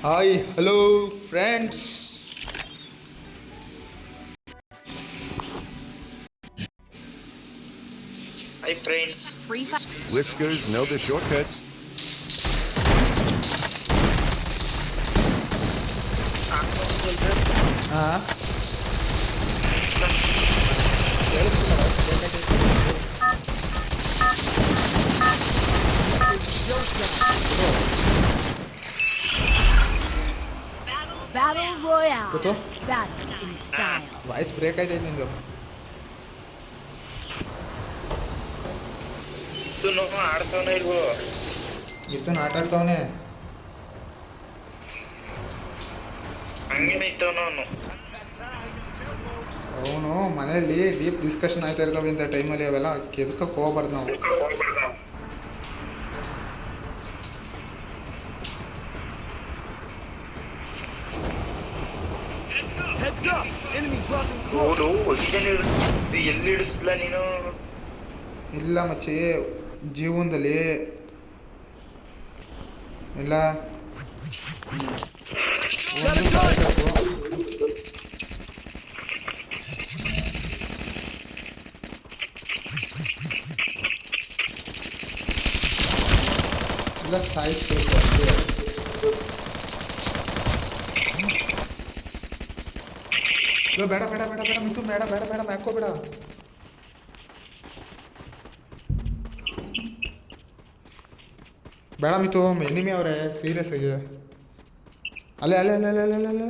Hi hello friends. Hi friends. Whiskers know the shortcuts. ಹಾಂ Battle Royale. ಗೊತ್ತು Best in style. Voice break ಆಯ್ತೈತೆ ನಿಂದು. ಇದು ಆಡ್ತಾವನ ಇಲ್ವೋ? ಮಿಥುನ್ ಆಟ ಆಡ್ತಾವನೆ. ಹಂಗೇನೆ ಇತ್ತವನ ಅವನು. ಅವನು ಮನೆಯಲ್ಲಿ ಡೀಪ್ ಡಿಸ್ಕಷನ್ ಆಯ್ತಾ ಇರ್ತಾವೆ ಇಂಥ ಟೈಮಲ್ಲಿ. ಅವೆಲ್ಲ ಕೆದಕಕ್ಕೆ ಹೋಗ್ಬಾರ್ದು ನಾವು. Heads up! Enemy dropping ಓಡು ಎಲ್ಲಿ ಇಡಿಸ್ಲ ನೀನು? ಇಲ್ಲ ಮಚ್ಚಿ, ಜೀವನದಲ್ಲಿ ಇಲ್ಲ ಇಲ್ಲ ಸಾಯಿಸ್ಬೇಕು ಅಷ್ಟೇ. ಇಲ್ಲ ಬೇಡ ಬೇಡ ಬೇಡ ಬೇಡ ಮಿಥುನ್, ಬೇಡ ಬೇಡ ಬೇಡ ಮ್ಯಾಕೋ ಬೇಡ. ಬೇಡ ಮಿತು, ಎನಿಮಿ ಅವರೇ, ಸೀರಿಯಸ್ ಆಗಿ. ಅಲ್ಲೇ ಅಲ್ಲೇ ಅಲ್ಲೇ ಅಲ್ಲೇ ಅಲ್ಲೇ ಅಲ್ಲೇ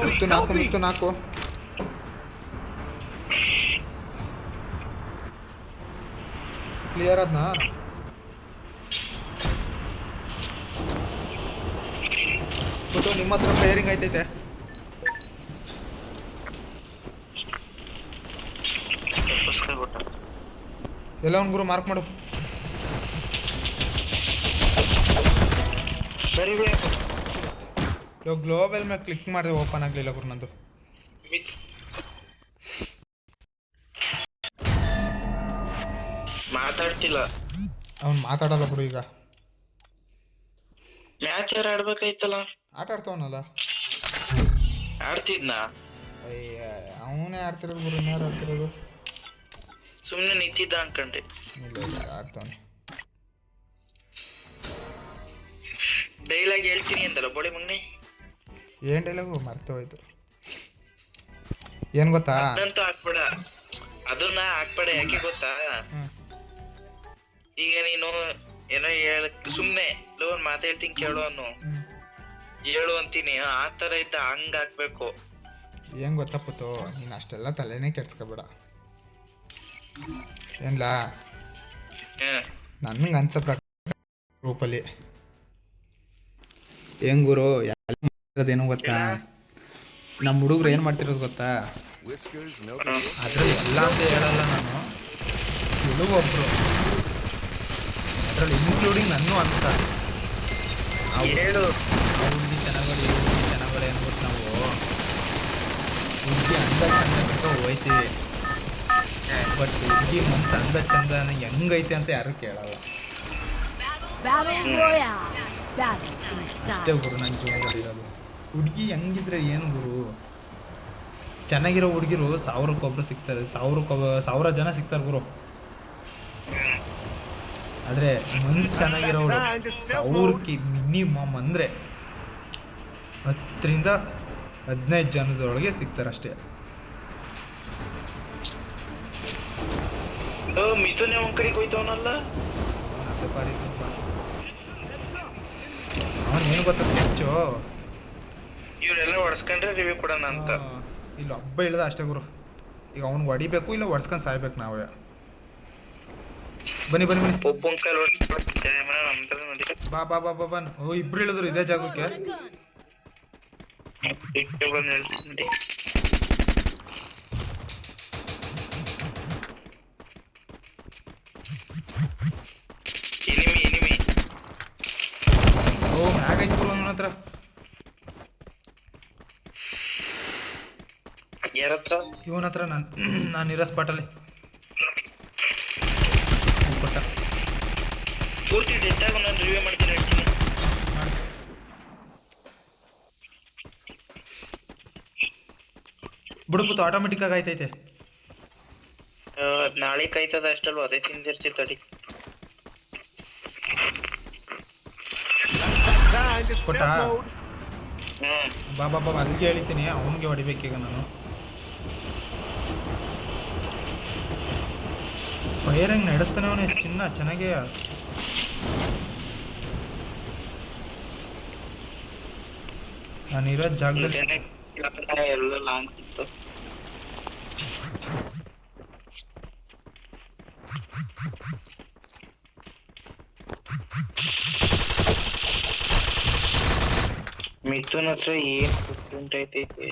ಮಿತ್ತು ನಾಲ್ಕು, ಮಿತ್ತು ನಾಲ್ಕು. ಕ್ಲಿಯರ್ ಅದನ್ನ ಗೊತ್ತು. ನಿಮ್ಮ ಹತ್ರ ಪ್ಲೇಯರಿಂಗ್ ಐತೈತೆ. ಎಲ್ಲ ಒಂದು ಗುರು ಮಾರ್ಕ್ ಮಾಡು. ಗ್ಲೋಬಲ್ ಮೇಲೆ ಕ್ಲಿಕ್ ಮಾಡಿದೆ, ಓಪನ್ ಆಗಲಿಲ್ಲ ಗುರು ನಂದು. ಮಾತಾಡ್ತಿಲ್ಲ ಅವ್ನು ಮಾತಾಡಲ್ಲ ಬಿಡು ಈಗ. ಮ್ಯಾಚ್ ಯಾರು ಆಡ್ಬೇಕಾಯ್ತಲ್ಲ? ಆಟ ಆಡ್ತಾವನಲ್ಲ. ಆಡ್ತಿದ್ನಾ? ಅಯ್ಯ, ಅವನೇ ಆಡ್ತಿರೋದು ಗುರು, ಇನ್ಯಾರು ಆಡ್ತಿರೋದು? ಸುಮ್ಮನೆ ನಿಂತಿದ್ದ ಅನ್ಕಂಡೆ. ಇಲ್ಲ ಇಲ್ಲ, ಆಡ್ತಾವನೆ. ಡೈಲಾಗ್ ಹೇಳ್ತೀನಿ ಅಂತಲ್ಲ ಬೋಡಿ ಮಗನೆ. ಏನು ಡೈಲಾಗು ಮರ್ತೆ ಹೋಯ್ತು. ಏನು ಗೊತ್ತಾ? ಅದಂತೂ ಹಾಕ್ಬೇಡ, ಅದನ್ನ ಹಾಕ್ಬೇಡ. ಯಾಕೆ ಗೊತ್ತಾ? ಈಗ ನೀನು ಏನೋ ಸುಮ್ನೆ ಲೋನ್ ಮಾತಾಡ್ತೀನಿ ಕೇಳು ಅನ್ನು ಹೇಳು ಅಂತೀನಿ. ಆ ತರ ಇದ್ದ ಹಂಗ ಹಾಕ್ಬೇಕು. ಏನು ಗೊತ್ತಪ್ಪತ್ತು, ನೀನು ಅಷ್ಟೆಲ್ಲ ತಲೆನೇ ಕೆಡ್ಸ್ಕೊಬೇಡ. ಏನ್ಲ ನನಗೆ ಅನ್ಸೋ ಪ್ರಕಾರ ಗ್ರೂಪಲ್ಲಿ ಹೆಂಗ್ ಗುರು ಏನು ಗೊತ್ತಾ, ನಮ್ಮ ಹುಡುಗರು ಏನು ಮಾಡ್ತಿರೋದು ಗೊತ್ತಾ? ಅದ್ರಲ್ಲಿ ಎಲ್ಲ ಅಂತ ಹೇಳಲ್ಲ ನಾನು, ಕೆಲವೊಬ್ರು ಅದ್ರಲ್ಲಿ ಇನ್ಕ್ಲೂಡಿಂಗ್ ನನ್ನೂ ಅಂತ. ಹೇಳು. ಹುಡುಗಿ ಚೆನ್ನಾಗಡೆ, ಹುಡುಗಿ ಚೆನ್ನಾಗಡೆ ಅಂದ್ಬಿಟ್ಟು ನಾವು ಹುಡುಗಿ ಅಂದ ಚಂದ ಬಿಟ್ಟು ಹೋಯ್ತೀವಿ. ಬಟ್ ಹುಡುಗಿ ಮನ್ಸು ಅಂದ ಚಂದನ ಹೆಂಗೈತೆ ಅಂತ ಯಾರು ಕೇಳಲ್ಲ. Battle Royale. Best in ಅಷ್ಟೇ style. ಗುರು ನನ್ನ ಜೀವನದಲ್ಲಿರೋದು. ಹುಡುಗಿ ಹೆಂಗಿದ್ರೆ ಏನು ಗುರು, ಚೆನ್ನಾಗಿರೋ ಹುಡುಗಿರು ಸಾವಿರಕ್ಕೊಬ್ರು ಸಿಗ್ತಾರೆ, ಸಾವಿರ ಜನ ಸಿಗ್ತಾರೆ ಗುರು. ಆದರೆ ಮನ್ಸು ಚೆನ್ನಾಗಿರೋರು ಸಾವಿರಕ್ಕೆ ಮಿನಿಮಮ್ ಅಂದರೆ 10ರಿಂದ 15 ಜನದೊಳಗೆ ಸಿಗ್ತಾರೆ ಅಷ್ಟೇ. ಮಿಥುನ್ ಅವನ ಕಡೆಗೆ ಹೋಯ್ತವನಲ್ಲ. ಅವನು ಏನು ಗೊತ್ತಾ ಸ್ಕೆಚ್ಚು, ಇವರೆಲ್ಲ ಹೊಡ್ಸ್ಕೊಂಡ್ರೆ ರಿವ್ಯೂ ಕೊಡೋಣ ಅಂತ. ಇಲ್ಲ ಹಬ್ಬ ಇಳ್ದ ಅಷ್ಟೇ ಗುರು. ಈಗ ಅವ್ನಿಗೆ ಹೊಡಿಬೇಕು, ಇಲ್ಲ ಹೊಡ್ಸ್ಕೊಂಡು ಸಾಯ್ಬೇಕು ನಾವೇ. ಬನ್ನಿ ಬನ್ನಿ ಬನ್ನಿ, ಒಬ್ಬಂಕಲ್ ಬಾ ಬಾ ಬಾ ಬಾ ಬನ್. ಓ, ಇಬ್ರು ಇಳಿದ್ರು ಇದೇ ಜಾಗಕ್ಕೆ. ನೋಡಿ. ಎನಿಮಿ ಓ, ಮ್ಯಾಗೈತು ಗುರು ಅವನ ಹತ್ರ. ಯಾರ ಹತ್ರ? ಇವನ ಹತ್ರ. ನಾನು ಇರೋ ಸ್ಪಾಟಲ್ಲಿ ಕೊಟ್ಟ. ಪೂರ್ತಿ ಡೆಡ್ ಆಗಿ ನಾನು ರಿವ್ಯೂ ಮಾಡ್ತೀನಿ. ಬಿಡ್ಬಿಟ್ಟು ಆಟೋಮೆಟಿಕ್ ಆಗಿ ಆಯ್ತೈತೆ. ನಾಳೆ ಕಾಯ್ತದ ಅಷ್ಟಲ್ವ, ಅದೇ ತಿಂದಿರ್ತಿ ತಡಿ. Time to Put stealth on. mode. ಹ್ಮ್ ಬಾ ಅಲ್ಲಿಗೆ ಹೇಳ್ತೀನಿ, ಅವನಿಗೆ ಹೊಡಿಬೇಕೀಗ ನಾನು. ಫೈರ್ ಹೆಂಗ್ ನಡೆಸ್ತಾನೆ ಅವನೇ ಚಿನ್ನ ಚೆನ್ನಾಗೇ. ನಾನಿರೋ ಜಾಗದಲ್ಲಿ ಎಲ್ಲ ಲಾಂಗ್ ಇತ್ತು. ಮಿಥುನ್ ಹತ್ರ ಏನ್ ಉಂಟೈತೈತೆ.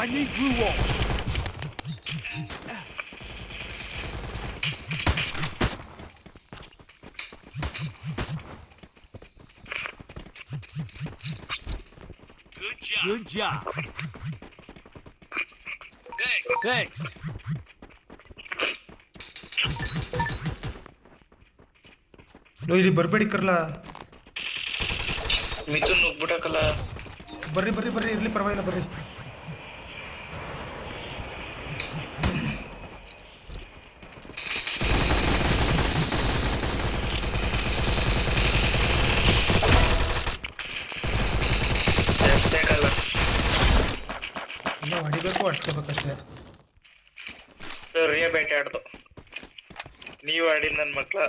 I need blue wall. Good job. Thanks. ಇಲ್ಲಿ ಬರ್ಬೇಡಿ ಕರ್ಲ. ಮಿಥುನ್ ನುಗ್ಬಿಟ್ಟಕಲ್ಲ. ಬರ್ರಿ ಇರ್ಲಿ ಪರವಾಗಿಲ್ಲ ಬರ್ರಿ. ಇಲ್ಲ ಹೊಡಿಬೇಕು, ಹೊಡ್ಸ್ಕೋಬೇಕಷ್ಟೇ. ರಿಯ ಬೇಟೆ ಆಡ್ದು. ನೀವ್ ಆಡಿ ನನ್ ಮಕ್ಳ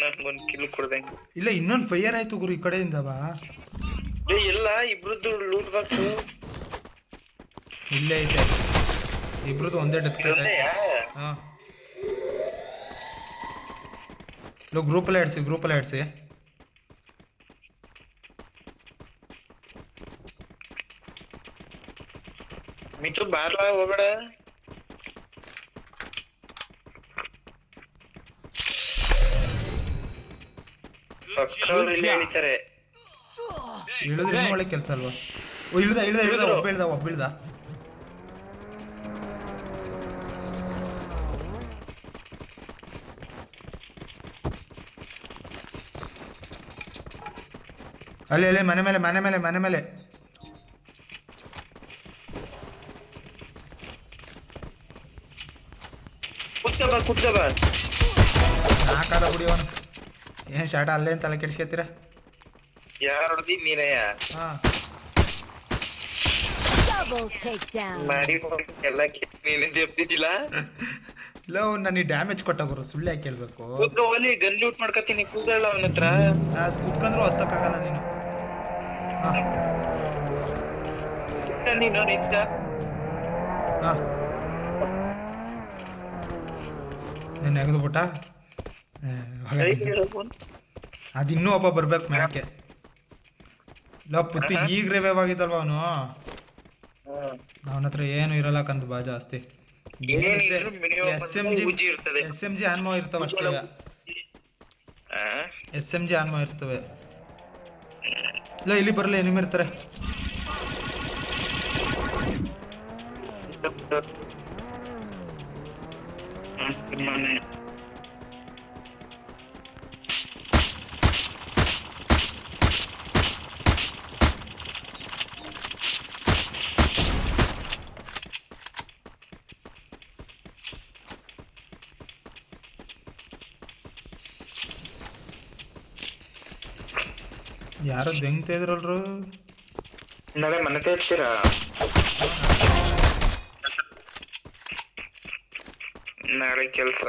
ನನ್ಗೊಂದ್ ಕಿಲ್ ಕೊಡ್ದಂಗೆ. ಇಲ್ಲ ಇನ್ನೊಂದು ಫೈಯರ್ ಆಯ್ತು ಗುರು ಈ ಕಡೆಯಿಂದ ಬಾ. ಎಲ್ಲ ಇಬ್ರದ್ದು ಲೂಟ್ ಬಾಕ್ಸ್ ಇಲ್ಲೇ ಐತೆ, ಇಬ್ರದ್ದು ಒಂದೇ ಡೆತ್ ಪ್ಲೇಟ್. ಹಾ ಗ್ರೂಪಲ್ಲೇ ಆಡ್ಸಿ. ಮಿಥು ಬಾರ್ಲ ಹೋಗ್ಬೇಡ. ಇಲ್ಲಿ ಹೇಳಿತಾರೆ ಇಳಿದ್ರೆ ಇನ್ನೂ ಒಳ್ಳೆ ಕೆಲಸ ಅಲ್ವಾ. ಇಳ್ದ ಒಬ್ಬ ಇಳ್ದ. ಅಲ್ಲೇ ಮನೆ ಮೇಲೆ ಕುತ್ಕಬ ನಾಕಾದ ಬಿಡಿಯವನು. ಏನ್ ಶಾಟ ಅಲ್ಲೇ ಅಂತ ತಲೆ ಕೆಡ್ಸ್ಕೊತೀರ. ಯಾರು ಹೊಡ್ದಿ ನೀನಯ್ಯ? ಹಾ Double takedown. ಮಾಡಿ ಎಲ್ಲ ನೀನೇ ದೇಪ್ತಿದ್ದಿಲ್ಲ. ಇಲ್ಲ ನನಗೆ ಡ್ಯಾಮೇಜ್ ಕೊಟ್ಟ ಗುರು, ಸುಳ್ಳು ಯಾಕೆ ಕೇಳ್ಬೇಕು. ಓಲಿ ಗನ್ ಲೂಟ್ ಮಾಡ್ಕತೀನಿ ಕೂದಲ್ಲ ಅವನ ಹತ್ರ. ಅದು ಕುತ್ಕೊಂಡ್ರು ಹತ್ತಕ್ಕಾಗಲ್ಲ ನೀನು. ಹಾ ನೀನು ನಿಂತ ಹಾ ನಾನು ಎಗೆದ್ಬಿಟ್ಟ. ಅದಿನ್ನೂ ಒಬ್ಬ ಬರ್ಬೇಕು ಮ್ಯಾಕೆ. ಇಲ್ಲ ಪುತ್ತಿ ಈಗ ರಿವೈವ್ ಆಗಿದ್ದಲ್ವ ಅವನು. ಅವನ ಹತ್ರ ಏನು ಇರಲ್ಲ ಕಂದು ಬಾ ಜಾಸ್ತಿ. SMG ಆನ್ಮೋ ಇರ್ತವೆ ಅಷ್ಟೇ. SMG ಆನ್ಮೋ ಇರ್ತವೆ. ಇಲ್ಲ ಇಲ್ಲಿ ಬರಲ್ಲ, ಎನಿಮಿ ಇರ್ತಾರೆ. ಯಾರೋ ಬೆಂಗ್ತಾ ಇದ್ರಲ್ರು. ನಾಳೆ ಮನೆ ತೋರಿಸ್ತೀರಾ? ನಾಳೆ ಕೆಲಸ.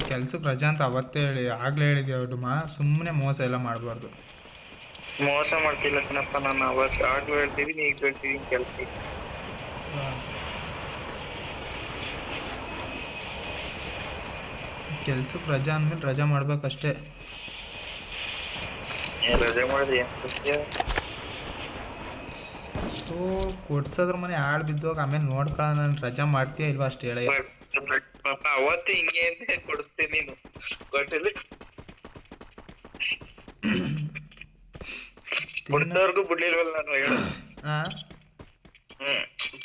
ಕೆಲ್ಸಕ್ಕೆ ರಜಾ ಅಂತ ಅವತ್ತೇ ಆಗ್ಲೇ ಹೇಳಿದ್ವಿ. ಡುಮಾ ಸುಮ್ಮನೆ ಮೋಸ ಎಲ್ಲ ಮಾಡಬಾರ್ದು. ಮೋಸ ಮಾಡ್ತಿಲ್ಲ ಕಣಪ್ಪ, ನಾನು ಅವತ್ತು ಆಗ್ಲೂ ಹೇಳ್ತೀವಿ, ಈಗ ಹೇಳ್ತೀವಿ ಕೆಲಸ. ಕೆಲ್ಸಕ್ಕೆ ರಜಾ ಅಂದ್ಮೇಲೆ ರಜಾ ಮಾಡ್ಬೇಕಷ್ಟೇ. ರಜೆ ಮಾಡಿದ್ರಿ ಕೊಡ್ಸೋದ್ರ ಮನೆ ಹಾಳು ಬಿದ್ದೋಗ ಆಮೇಲೆ ನೋಡ್ಕೊಳ್ಳ. ನಾನು ರಜಾ ಮಾಡ್ತೀಯ ಇಲ್ವಾ ಅಷ್ಟು ಹೇಳ. ಪಾಪ ಅವತ್ತು ಹಿಂಗೆ ಅಂತ ಕೊಡಿಸ್ತೀನಿ ನೀನು ಕೊಟ್ಟಿಲ್ಲ. ಕೊಡ್ದವ್ರಿಗೂ ಬಿಡ್ಲಿಲ್ವಲ್ಲ ನಾನು ಹೇಳೋದು.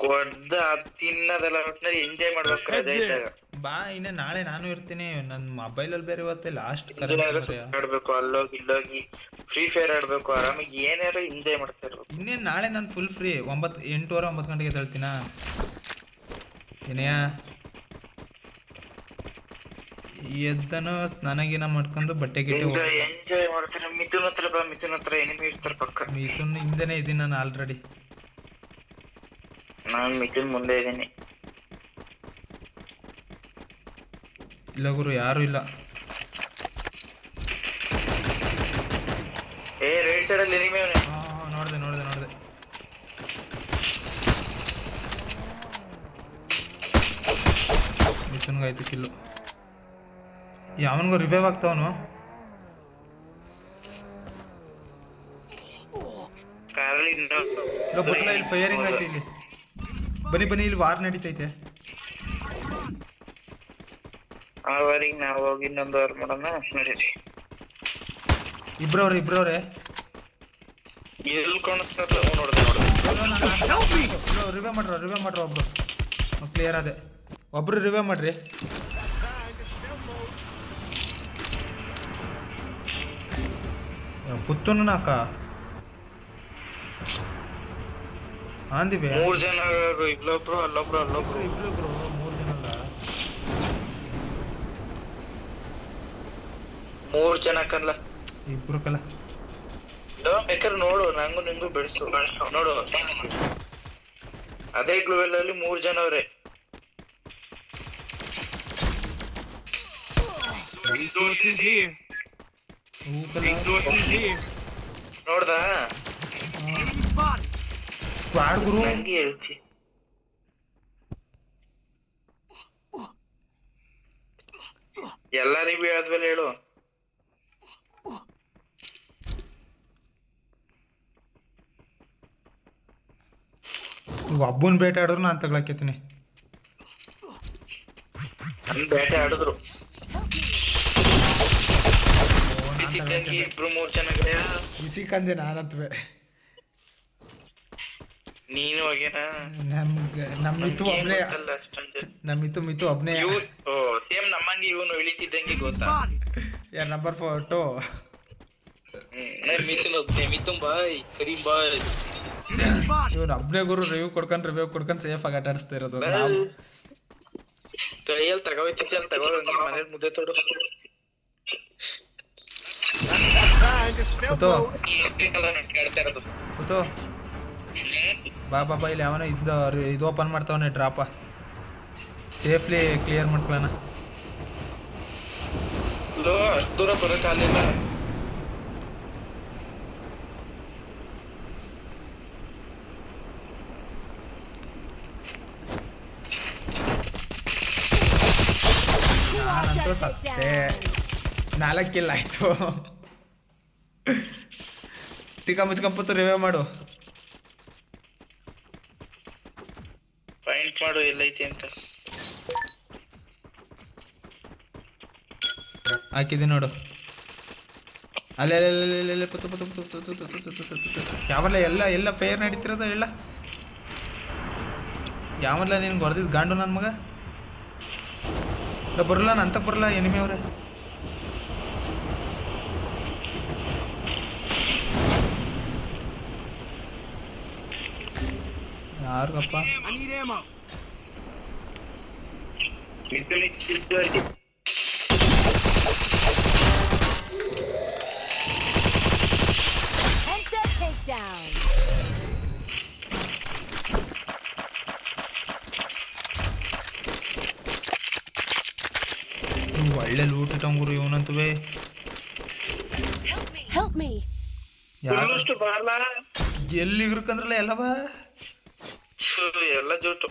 ಕೊಡ್ದ ತಿನ್ನೋದೆಲ್ಲ ಒಟ್ಟಿನಲ್ಲಿ ಎಂಜಾಯ್ ಮಾಡ್ಬೇಕು ರಜೆ ಇದ್ದಾಗ. ಬಾ ಇನ್ನೇ ನಾಳೆ ನಾನು ಇರ್ತೀನಿ. ನನ್ನ ಮೊಬೈಲಲ್ಲಿ ಬೇರೆ ಇವತ್ತೆ ಲಾಸ್ಟ್ ಆಡ್ಬೇಕು, ಅಲ್ಲೋಗಿ ಇಲ್ಲೋಗಿ ಫ್ರೀ ಫೈರ್ ಆಡ್ಬೇಕು, ಆರಾಮಾಗಿ ಏನಾರು ಎಂಜಾಯ್ ಮಾಡ್ತಾ ಇರ್ಬೇಕು. ಇನ್ನೇನು ನಾಳೆ ನಾನು ಫುಲ್ ಫ್ರೀ. 8:30 9 ಗಂಟೆಗೆ ಎದ್ದೇಳ್ತೀನ. ಏನೆಯಾ ಎದ್ದನೋ ಸ್ನಾನ ಮಾಡ್ಕೊಂಡು ಬಟ್ಟೆ ಗಿಟ್ಟೆ ಎಂಜಾಯ್ ಮಾಡ್ತಾರೆ. ಮಿಥುನ್ ಹತ್ರ ಬಾ, ಮಿಥುನ್ ಹತ್ರ ಎನಿಮಿ ಇರ್ತಾರೆ ಪಕ್ಕ. ಮಿಥುನ್ ಹಿಂದೆನೇ ಇದ್ದೀನಿ ನಾನು ಆಲ್ರೆಡಿ. ನಾನು ಮಿಥುನ್ ಮುಂದೆ ಇದ್ದೀನಿ. ಇಲ್ಲ ಗುರು ಯಾರು ಇಲ್ಲ. ರೈಟ್ ಸೈಡ್ ಅಲ್ಲಿ ಎನಿಮಿ ಅವನೇ. ನೋಡ್ದೆ ಮಿಥುನ್ಗಾಯ್ತು ಕಿಲ್ಲು. ಯಾವನ್ಗೋ ರಿವೈವ್ ಆಗ್ತಾವನು. ಬರಲ್ಲ, ಇಲ್ಲಿ ಫೈರಿಂಗ್ ಆಯ್ತು. ಇಲ್ಲಿ ಬನ್ನಿ ಇಲ್ಲಿ ವಾರ್ ನಡೀತೈತೆ. ಅವರಿಗೆ ನಾವು ಹೋಗಿ ಇನ್ನೊಂದು ವಾರ ಮಾಡೋಣ ನಡೀರಿ. ಇಬ್ರವ್ರೆ ಎಲ್ಲಿ ಕಾಣಿಸ್ತಾರ ನೋಡ್ದೆ. ರಿವೈವ್ ಮಾಡ್ರ ಒಬ್ರು. ಕ್ಲಿಯರ್ ಅದೇ. ಒಬ್ರು ರಿವೈವ್ ಮಾಡ್ರಿ. ಪುತ್ತೂನು ನಾಕ ಅಂದಿವೆ. 3 ಜನ, ಇಲ್ಲೊಬ್ರು ಅಲ್ಲೊಬ್ರು ಇಬ್ರು 3 ಜನ ಅಲ್ಲ, 3 ಜನ ಕಲ್ಲ. ಇಬ್ರು ಕಲ್ಲ. ಬೇಕಾದ್ರೆ ನೋಡು, ನಂಗು ನಿಂಗು ಬೆಳೆಸು ನೋಡು. ಅದೇ ಗ್ಲೂವೆಲ್ ಅಲ್ಲಿ 3 ಜನ ಅವ್ರೆ. Resources here. Resources here. ನೋಡ್ದಾ ಸ್ಕ್ವಾಡ್ ಗುರು. ನಂಗೆ ಹೇಳ್ತಿ ಎಲ್ಲ ರಿವ್ಯೂ ಆದ್ಮೇಲೆ ಹೇಳು. ಒಬ್ಬನ್ ಬೇಟೆ ಆಡಿದ್ರು ನಾನು ತಗೊಳಕತ್ತೀನಿ. ನನ್ ಬೇಟೆ ಆಡಿದ್ರು. ಇಬ್ರು 3 ಜನ ಬಿಸಿ ಕಂದೆ ನಾನತ್ವೆ. ನೀನು ಹೋಗ್ಯಾನ. ನಮ್ಮ ಮಿತು ಒಬ್ನೇ. ಮಿತು ಒಬ್ನೇ. ಸೇಮ್ ನಮ್ಮಂಗೆ ಇವನು ಇಳಿತಿದ್ದಂಗೆ ಗೊತ್ತಾ. ಯಾರ ನಂಬರ್ 4 ಮಿಥುನ್ ಬಾಯ್, ಕರೀಂ ಬಾಯ್. ಇವನು ಒಬ್ನೇ ಗುರು. ರಿವ್ಯೂ ಕೊಡ್ಕೊಂಡು ಸೇಫ್ ಆಗಿ ಆಟಾಡಿಸ್ತಾ ಇರೋದು. ಕೈಯಲ್ಲಿ ತಗೋಯ್ತಿದ್ದೆ ಅಲ್ಲಿ ತಗೋ. ಮನೇಲಿ ಮುದ್ದೆ ತೊಡು. ಬಾ ಇಲ್ಲಿ ಅವನ ಇದು ಓಪನ್ ಮಾಡ್ತಾವನೆ ಡ್ರಾಪ. ಸೇಫ್ಲಿ ಕ್ಲಿಯರ್ ಮಾಡ್ಕೊಳ್ಳೋಣ. ಅಷ್ಟು ದೂರ ಬರೋಕ್ಕಾಗಲಿಲ್ಲ. ನಾನಂತೂ ಸತ್ತೆ. 4 ಕಿಲ್ ಆಯ್ತು. ಟಿಕಾ ಮುಚ್ಕೊಂಪತ್ತು ರಿವೈವ್ ಮಾಡು. ಪಾಯಿಂಟ್ ಮಾಡು ಎಲ್ಲೈತಿ ಅಂತ. ಹಾಕಿದೆ ನೋಡು. ಅಲ್ಲೇ ಯಾವಲ್ಲ ಎಲ್ಲ ಫೇರ್ ನಡೀತಿರೋದು. ಎಲ್ಲ ಯಾವಲ್ಲ ನಿನ್ಗೆ ಹೊಡೆದಿದ್ದು ಗಾಂಡು ನನ್ನ ಮಗ. ಬರಲ್ಲ ಅಂತ ಬರಲ್ಲ ಎನಿಮಿ ಅವ್ರೆ. ಯಾರಿಗಪ್ಪ ಒಳ್ಳೆ ಲೂಟ್ ಇಟ್ಟಂಗುರು ಇವನಂತವೇ. ಎಲ್ಲಿ ಇರ್ಕಂದ್ರಲ್ಲ ಎಲ್ಲವ ಎಲ್ಲ ಜೋಟು.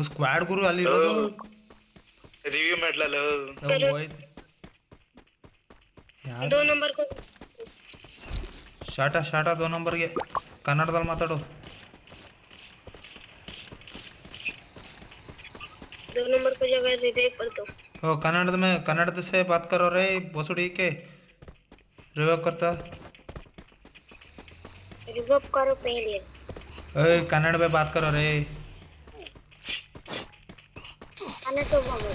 ಸ್ಕ್ವಾಡ್ ಗುರು ಅಲ್ಲಿ ಇರೋದು. ರಿವ್ಯೂ ಮಾಡ್ಲಲ್ಲ. ಶಾಟ 2 ನಂಬರ್ಗೆ ಕನ್ನಡದಲ್ಲಿ ಮಾತಾಡು. 2 नंबर को जगह रिवाइव कर दो। कन्नड़ से बात करो रे भोसड़ी के। रिवाइव करता रिवाइव करो पहले। कन्नड़ में बात करो रे आने तो बोलो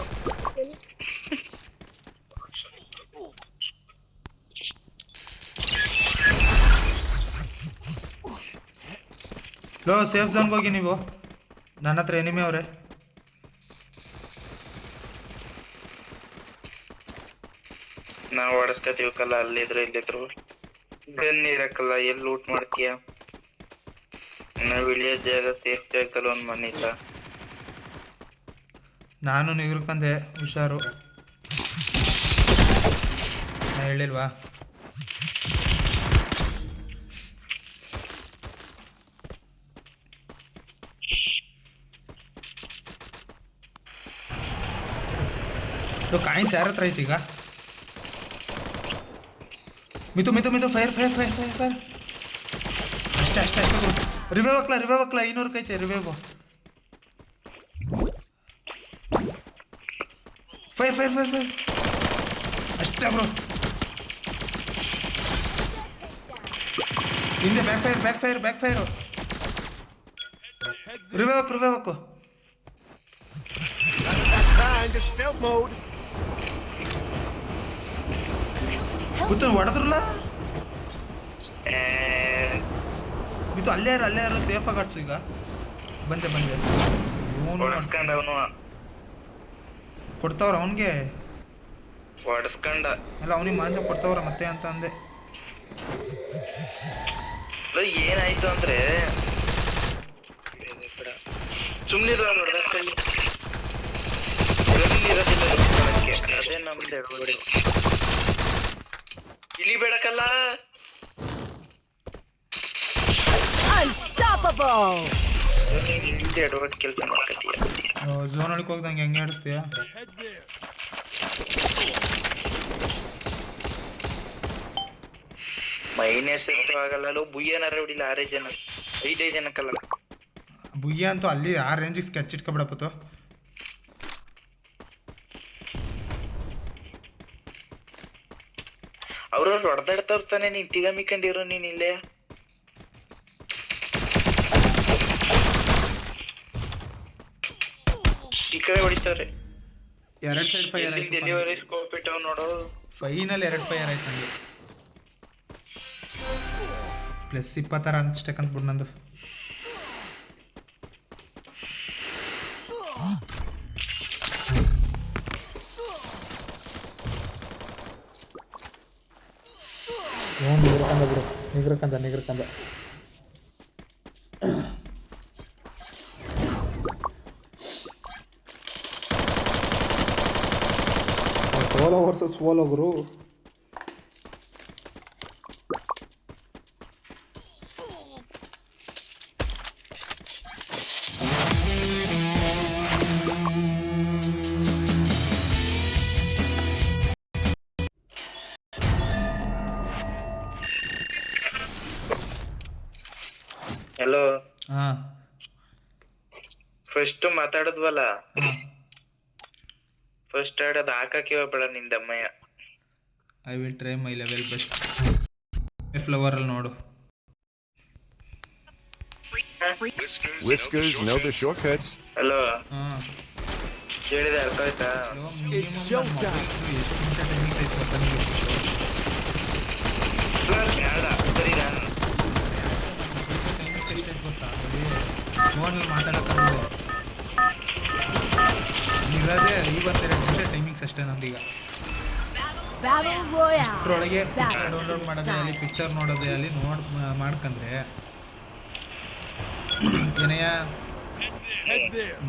लो ಸೇಫ್ ಝೋನ್ಗೆ ಹೋಗಿ ನೀವು ನನ್ನ ಹತ್ರ ಎನಿಮಿ ಅವರೇ ನಾವು ಹೊಡೆಸ್ಕೊತೀವಕ್ಕಲ್ಲ ಅಲ್ಲಿದ್ರು ಇಲ್ಲಿದ್ರು ಬೆನ್ ಇರಕ್ಕಲ್ಲ ಎಲ್ಲಿ ಲೂಟ್ ಮಾಡ್ತೀಯ ನಾವು ಇಳಿಯೋ ಜಾಗ ಸೇಫ್ ಜಾಗದಲ್ಲಿ ಒಂದು ಮನೆ ಇಲ್ಲ ನಾನು ನಿಗ್ರಕಂದೆ ಹುಷಾರು ನಾ ಹೇಳಿಲ್ವಾ ಕಾಯಿನ್ಸ್ ಯಾರ ಹತ್ರ ಐತಿ ಈಗ ಮಿತು ಮಿತು ಮಿತು fire fire fire fire fire ಅಷ್ಟೇ ಅಷ್ಟೇ ಅಷ್ಟೇ ರಿವೈವ್ ಹಾಕ್ಲ 500 ಕೈತೆ revive fire fire fire fire ಅಷ್ಟೇ ಬ್ರೋ ಹಿಂದೆ ಬ್ಯಾಕ್ ಫೈರ್ ರಿವೈವ್ ಹಾಕು Into stealth mode. ಗೊತ್ತ ಹೊಡೆದ್ರಲ್ಲ ಇದು ಅಲ್ಲೇ ಯಾರು ಸೇಫ್ ಆಗಿ ಆಡ್ಸು ಈಗ ಬಂದೆ ಕೊಡ್ತಾವ್ರ ಅವನಿಗೆ ಹೊಡೆಸ್ಕೊಂಡ ಅಲ್ಲ ಅವನಿಗೆ ಮಾಂಜ ಕೊಡ್ತಾವ್ರ ಮತ್ತೆ ಅಂತ ಅಂದೆ ಏನಾಯ್ತು ಅಂದ್ರೆ ಸುಮ್ಮನೆ ಅದೇ ನಮ್ದು ಇಳಿಬೇಡಕಲ್ಲ Unstoppable! ಇಳಿದು ಎಡವಟ್ ಕೆಲಸ ಮಾಡ್ಕತೀಯ ಝೋನ್ ಒಳಗೆ ಹೋಗ್ದಂಗೆ ಹೆಂಗೆ ಆಡಿಸ್ತೀಯ ಮೈನಸ್ ಅಂತೂ ಆಗಲ್ಲ ಬುಯ್ಯನಾರ ಹೊಡಿಲ್ಲ 6 ಜನ 5 ಜನಕ್ಕಲ್ಲ ಬುಯ್ಯ ಅಂತೂ ಅಲ್ಲಿ ಆ ರೇಂಜಿಗೆ ಸ್ಕೆಚ್ ಇಟ್ಕೊಬಿಡಪ್ಪತ್ತು ಅವ್ರವ್ರು ಹೊಡೆದಾಡ್ತಾ ಇರ್ತಾನೆ ನೀನ್ ತಿಗಮಿಕೊಂಡಿರೋ ನೀನ್ ಇಲ್ಲೇ ಈ ಕಡೆ ಹೊಡಿತಾರೆ 2 ಸೈಡ್ ಫೈರ್ ಆಯ್ತು ಡೆಲಿವರಿ ಸ್ಕೋಪ್ ಇಟ್ಟವ್ ನೋಡು ಫೈನಲ್ 2 ಫೈರ್ ಆಯ್ತು ನನಗೆ ಪ್ಲಸ್ 26 ಅನ್ಸ್ಟಕ್ಕಂತ ಬಿಡು ನಂದು ನಿಗ್ರಕಂದ ಸೋಲೋ ವರ್ಸಸ್ ಸೋಲೋ ಗುರು ಹಲೋ ಹಾಂ ಫಸ್ಟ್ ಮಾತಾಡದ್ವಲ್ಲ ಫಸ್ಟ್ ಆಡೋದು ಹಾಕಕ್ಕೆ ಹೋಗ್ಬೇಡ ನಿಂದಮ್ಮಯ್ಯ I will try my level best ಫ್ಲವರಲ್ಲಿ ನೋಡು Whiskers know the shortcuts. Hello ಹಾಂ ಹೇಳಿದೆ ಅರ್ಥ ಆಯ್ತಾ It's showtime. ಫೋನಲ್ಲಿ ಮಾತಾಡೋಕ್ಕಾಗಲ್ಲ ಇರೋದೇ 52 ನಿಮಿಷ ಟೈಮಿಂಗ್ಸ್ ಅಷ್ಟೇ ನಮ್ದೀಗ Battle Royale. ಅಷ್ಟರೊಳಗೆ ಡೌನ್ಲೋಡ್ ಮಾಡೋದೇ ಅಲ್ಲಿ ಪಿಕ್ಚರ್ ನೋಡೋದೇ ಅಲ್ಲಿ ಮಾಡ್ಕಂದ್ರೆ ಏನಯ್ಯ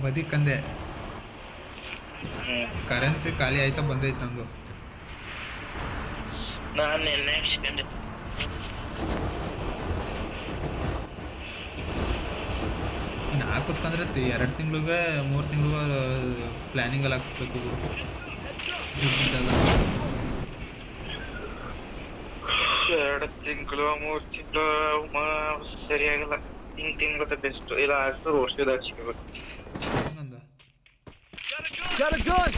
ಬದಿಕಂದೆ ಕರೆನ್ಸಿ ಖಾಲಿ ಆಯ್ತಾ ಬಂದೈತೆ ನಂದು ನಾನು ನಿನ್ನೆ ಇಸ್ಕೊಂಡೆ ಇನ್ನು ಹಾಕಿಸ್ಕೊಂಡ್ರೆ 2 ತಿಂಗಳಿಗೆ 3 ತಿಂಗಳು ಪ್ಲ್ಯಾನಿಂಗಲ್ಲಿ ಹಾಕಿಸ್ಬೇಕು ಜಾಗ 2 ತಿಂಗಳು 3 ತಿಂಗಳು ಸರಿಯಾಗಲ್ಲ ತಿಂಗಳದ ಬೆಸ್ಟ್ ಇಲ್ಲ ಅಷ್ಟು ವರ್ಷದಾಗ ಸಿಗಬೇಕು ಹಂಗಂದ Got a gun.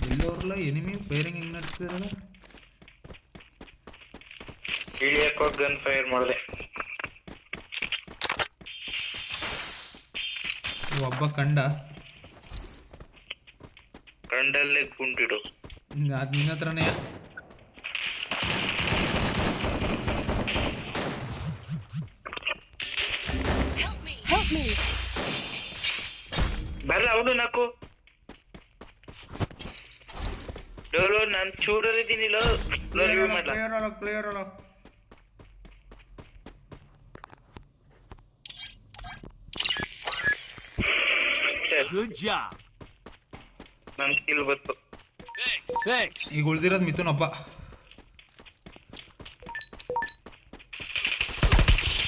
ಎಲ್ಲೋರ್ಲ ಎನಿಮಿ ಫೈರಿಂಗ್ ಹೆಂಗ್ ನಡೆಸ್ತಿರಲ್ಲ ಇಳಿಯಕ್ಕೆ ಗನ್ ಫೈರ್ ಮಾಡಿದೆ ಒಬ್ಬ ಕಂಡ ಕಂಡಲ್ಲೇ ಗುಂಡಿಡು. ಅದು ನಿನ್ನ ಹತ್ರನೇ. Help me. ಬರಲ್ಲ ಅವನು ನಾಕು ಲೋ ನಾನು ಚೂರಲ್ಲಿದ್ದೀನಿ ಲೋ ರಿವ್ಯೂ ಮಾಡಲ್ಲ. ಕ್ಲಿಯರ್ ಅಲ್ಲ. Good job. ನನ್ನ ಸ್ಕಿಲ್ ಬಂತು. Thanks. ಈಗ ಉಳ್ದಿರೋದು ಮಿಥುನ್ ಒಬ್ಬ.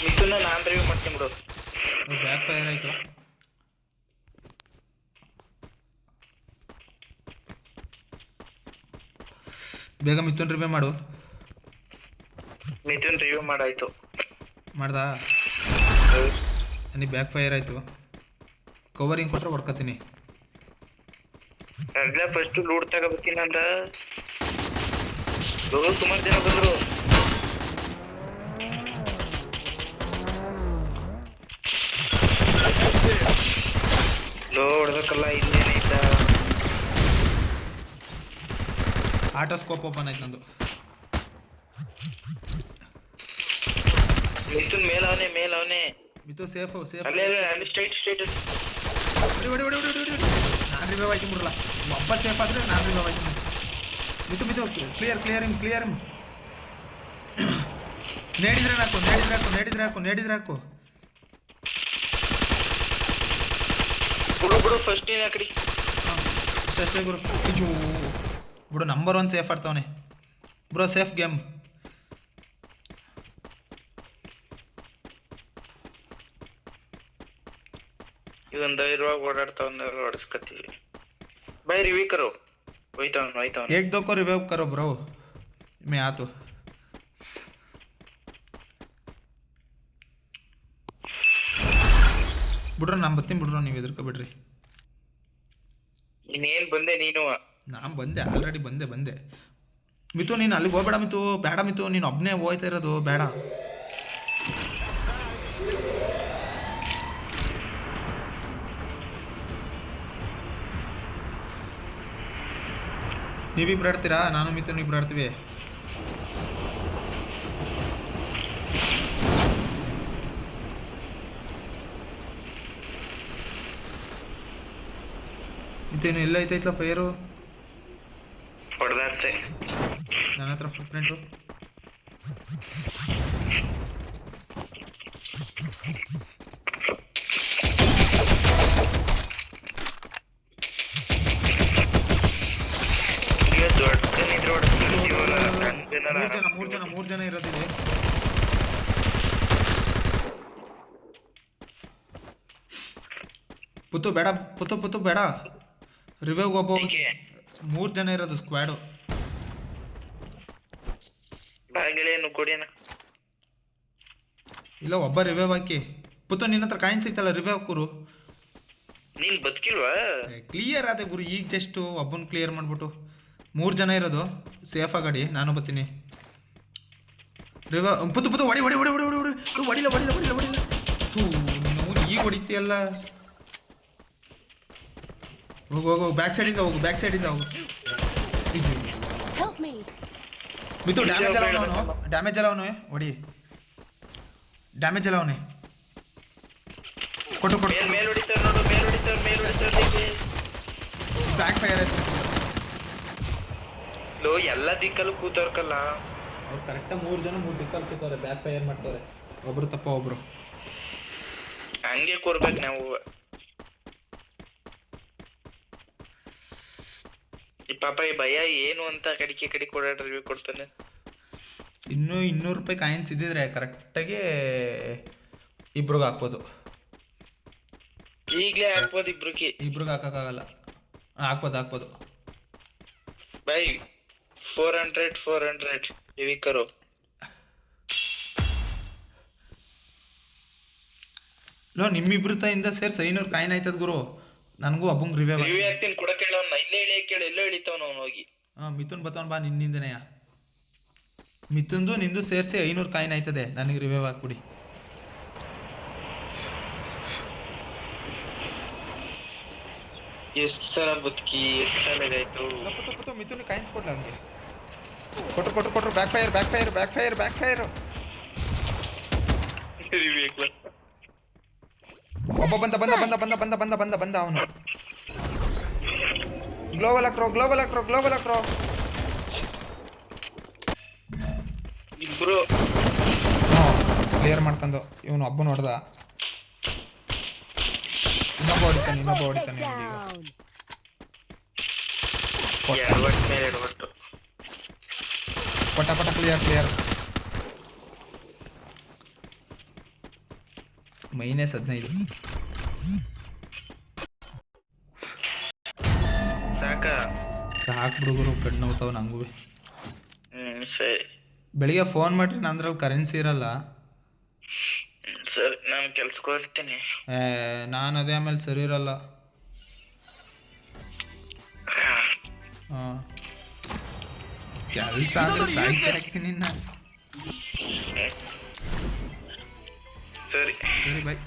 ಮಿಥುನ ನಾನು ರಿವ್ಯೂ ಮಾಡ್ತೀನಿ ಬಿಡು. ಬ್ಯಾಕ್ ಫೈರ್ ಆಯ್ತು. ಬೇಗ ಮಿಥುನ್ ರಿವ್ಯೂ ಮಾಡು. ಮಿಥುನ್ ರಿವ್ಯೂ ಮಾಡಾಯ್ತು. ಮಾಡ್ದಾ? ನನಗೆ ಬ್ಯಾಕ್ ಫೈರ್ ಆಯಿತು. ಕವರಿಂಗ್ ಕೊಟ್ಟರೆ ಹೊಡ್ಕೊತೀನಿ. ಅಗ್ಲ ಫಸ್ಟ್ ಲೂಟ್ ತಗೋಬೇಕಿಲ್ಲ ಅಂತ ಸುಮಾರು ಜನ ಬಂದರು. ಲೋ ಹೊಡ್ಬೇಕಲ್ಲ ಇಲ್ಲೇನೈತ. ಆಟೋ ಸ್ಕೋಪ್ ಓಪನ್ ಆಯ್ತು ನಂದು. ಮಿಥುನ್ ಮೇಲವನೇ ಮಿಥು ಸೇಫು. ಅಲ್ಲೇ ಅಲ್ಲಿ ಸ್ಟ್ರೈಟ್ ನಾನು ರಿವೈವ್ ಆಯ್ತು ಬಿಡಲ್ಲ. ಒಬ್ಬ ಸೇಫ್ ಆದರೆ ನಾನು ರಿವೈವ್ ಆಯ್ತು. ಮಿಥು ಕ್ಲಿಯರ್. ನೇಡಿದ್ರೆ ಹಾಕು. ಬಿಡು ಫಸ್ಟ್ ನೀನು ಆ ಕಡೆ. ಅಷ್ಟೇ ಗುರು. ಬಿಡು ನಂಬರ್ 1 ಸೇಫ್ ಆಡ್ತಾವನೆ ಬ್ರೋ. Safe game. ಇವನ್ ಧೈರ್ಯವಾಗಿ ಓಡಾಡ್ತಾವನ್ನ ಹೊಡಿಸ್ಕತ್ತೀವಿ. ಬೈ ರಿವ್ಯೂ ಕರೋ. ಹೋಯ್ತಾವನ್ एक दो को रिवाइव करो ब्रो. मैं आ तो ಬಿಡ್ರ ನಾನು ಬರ್ತೀನಿ ಬಿಡ್ರ. ನೀವು ಎದುರ್ಕೋಬಿಡ್ರಿ. ಇನ್ನೇನು ಬಂದೆ ನೀನು? ನಾನು ಬಂದೆ, ಆಲ್ರೆಡಿ ಬಂದೆ. ಮಿತು ನೀನು ಅಲ್ಲಿಗೆ ಹೋಗ್ಬೇಡ ಮಿತು. ಬೇಡ ಮಿತು, ನೀನು ಒಬ್ಬನೇ ಹೋಯ್ತಾ ಇರೋದು ಬೇಡ. ನೀವಿಬ್ರು ಆಡ್ತೀರಾ? ನಾನು ಮಿತು ಇಬ್ರು ಆಡ್ತೀವಿ. ಮತ್ತೇನು ಎಲ್ಲ ಐತೈತ್ಲ ಫೈರು? ಹೊಡೆದಾಡ್ತೆ ನನ್ನ ಹತ್ರ ಫುಟ್ ಪ್ರಿಂಟು. ಮೂರು ಜನ ಇರೋದಿದೆ. ಪುತ್ತು ಬೇಡ. ರಿವೈವ್ ಒಬ್ಬ 3 ಜನ ಇರೋದು ಸ್ಕ್ವಾಡು. ಬಾಗಿಲೇನು ಕೊಡಿನ ಇಲ್ಲ, ಒಬ್ಬ ರಿವೈವ್ ಹಾಕಿ. ಪುತ್ತು ನಿನ್ನ ಹತ್ರ ಕಾಯಿನ್ ಸಿಗ್ತಲ್ಲ, ರಿವೈವ್ ಹಾಕುರು. ನೀನ್ ಬದುಕಿಲ್ವಾ? ಕ್ಲಿಯರ್ ಆದ ಗುರು ಈಗ ಜಸ್ಟ್ ಒಬ್ಬನ ಕ್ಲಿಯರ್ ಮಾಡ್ಬಿಟ್ಟು. 3 ಜನ ಇರೋದು ಸೇಫ್ ಆಗಡಿ. ನಾನು ಬರ್ತೀನಿ. ರಿವೈವ್ ಪುತ್ತು ಹೊಡಿಲ್ಲ. ನೀನು ಈಗ ಹೊಡಿತೀಯಲ್ಲ. ಹೋಗು ಬ್ಯಾಕ್ ಸೈಡಿಂದ ಹೋಗು. Help me. ಮಿತು ಡ್ಯಾಮೇಜ್ ಅಲ್ಲ ಅವನು. ಹೊಡಿ. ಡ್ಯಾಮೇಜ್ ಅಲ್ಲ ಅವನೇ. ಕೊಟ್ಟು ಮೇಲ್ ಹೊಡಿತಾರ ನೋಡು. ಮೇಲ್ ಹೊಡಿತಾರ ಬ್ಯಾಕ್ ಫೈರ್ ಆಯ್ತು. ಲೋ ಎಲ್ಲ ದಿಕ್ಕಲ್ಲೂ ಕೂತವ್ರಕಲ್ಲ ಅವ್ರು ಕರೆಕ್ಟಾಗಿ 3 ಜನ 3 ದಿಕ್ಕಲ್ಲಿ ಕೂತವ್ರೆ. Back fire ಮಾಡ್ತವ್ರೆ. ಒಬ್ರು ತಪ್ಪ ಒಬ್ರು. ಹಂಗೆ ಕೂರ್ಬೇಕು ನಾವು. ಈ ಪಾಪ ಈ ಭಯ ಏನು ಅಂತ ಕಡಿಕೆ ಕೊಡಾಡ ರಿವ್ಯೂ ಕೊಡ್ತಾನೆ. ಇನ್ನೂ 200 ರೂಪಾಯಿ ಕಾಯಿನ್ಸ್ ಇದ್ದಿದ್ರೆ ಕರೆಕ್ಟಾಗಿ ಇಬ್ರಿಗೆ ಹಾಕ್ಬೋದು. ಈಗಲೇ ಹಾಕ್ಬೋದು ಇಬ್ರಿಗೆ ಹಾಕೋಕ್ಕಾಗಲ್ಲ. ಹಾಕ್ಬೋದು. ಬೈ 400 ರಿವ್ಯೂ ಕರೋ. ಲೋ ನಿಮ್ಮಿಬ್ರು ಇಂದ ಸೇರ್ಸಿ 500 ಕಾಯಿನ್ ಆಯ್ತದ ಗುರು. ನನಗೂ ಒಬ್ಬಂಗೆ ರಿವ್ಯೂ ಆಗ್ತೀನಿ ಕೂಡ ಕೇಳೋಣ. ಇಲ್ಲೇ ಇಳಿಯ ಕೇಳು. ಎಲ್ಲೋ ಇಳಿತಾವ ನಾವು ಹೋಗಿ. ಮಿಥುನ್ ಬತ್ತವನ್ ಬಾ. ನಿನ್ನಿಂದನೆಯ ಮಿಥುನ್ದು ನಿಂದು ಸೇರಿಸಿ 500 ಕಾಯಿನ್ ಆಯ್ತದೆ. ನನಗೆ ರಿವ್ಯೂ ಹಾಕ್ಬಿಡಿ. ಎಷ್ಟ್ ಸಲ ಬದುಕಿ ಎಷ್ಟ್ ಸಲ ಇದಾಯ್ತು. ಪುತ್ತು ಮಿಥುನ್ ಕಾಯಿನ್ಸ್ ಕೊಡ್ಲ ಅವ್ನಿಗೆ. ಕೊಟ್ರು ಬ್ಯಾಕ್ ಫೈರ್. ಒಬ್ಬ ಬಂದ ಅವನು. ಗ್ಲೋಬಲ್ ಹಾಕ್ರೋ. ಇಬ್ರು ಕ್ಲಿಯರ್ ಮಾಡ್ಕೊಂಡು ಇವನು ಒಬ್ಬನ ಹೊಡೆದ. ಇನ್ನೊಬ್ಬ ಹೊಡಿತಾನೆ Take ಈಗ. down. ಎಡವಟ್ಟು ಪಟ ಕ್ಲಿಯರ್. -15. ಸಾಕು ಹುಡುಗರು ಕಣ್ಣು ನೋಡ್ತಾವ ನಂಗೂ. ಸರಿ ಬೆಳಿಗ್ಗೆ ಫೋನ್ ಮಾಡ್ರಿ, ನಂದ್ರಲ್ಲಿ ಕರೆನ್ಸಿ ಇರಲ್ಲ. ಸರಿ ನಾನು ಕೆಲ್ಸಕ್ಕೆ ಹೋಗ್ತೀನಿ. ನಾನು ಅದೇ ಆಮೇಲೆ ಸರಿ ಇರಲ್ಲ. ಹಾಂ ಕೆಲಸ ಅಂದ್ರೆ ಸಾಯ್ಸಾಕಿ ನಿನ್ನ. ಸರಿ ಸರಿ ಬಾಯ್.